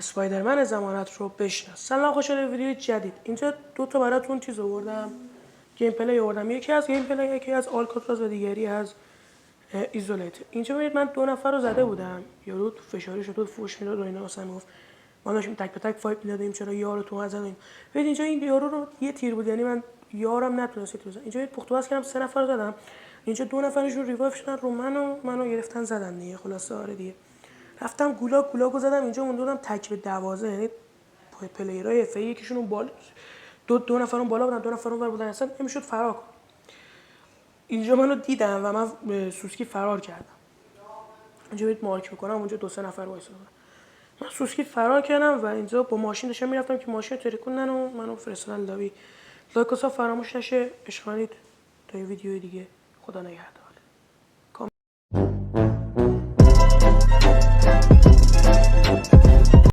اسپایدرمن ضمانت رو بشناس. سلام، خوشحالم ویدیو جدید. اینجا دو تا براتون چیز آوردم، گیم پلی آوردم. یکی از گیم پلی، یکی از آلکاتراز و دیگری از ایزولیت. اینجا ببینید من 2 نفر رو زده بودم، یارو تو فشاری شد و فوش میداد و اینا، مثلا میگفت ما داشتیم تک به تک فایت میدادیم چرا یارو تو زدیم. ببین اینجا این یارو رو یه تیر بود، یعنی من یارم نتونست تیر بزنم. اینجا پخت واسه کردم 3 نفر رو زدم. اینجا 2 نفرشون ریوایو شدن رو منو گرفتن زدن دیگه. خلاصه آره دیگه رفتم گولاگو زدم. اینجا مونده بودم تک به 12، یعنی پلیرای اف ای یکیشون اون بالا، دو نفر اون بالا بودن، 2 نفر اون ور بودن، اصلا نمیشد فرار کنم. اینجا منو دیدم و من سوسکی فرار کردم. اینجا بهت مارک میکنم، اونجا 2-3 نفر وایساده بودن. من سوسکی فرار کردم و اینجا با ماشین داشتم میرفتم که ماشین ترکوندن و منو فرستادن لابی. لایک و فراموش نشه، عشق کنید تا ویدیوی دیگه. خدا نگهدار.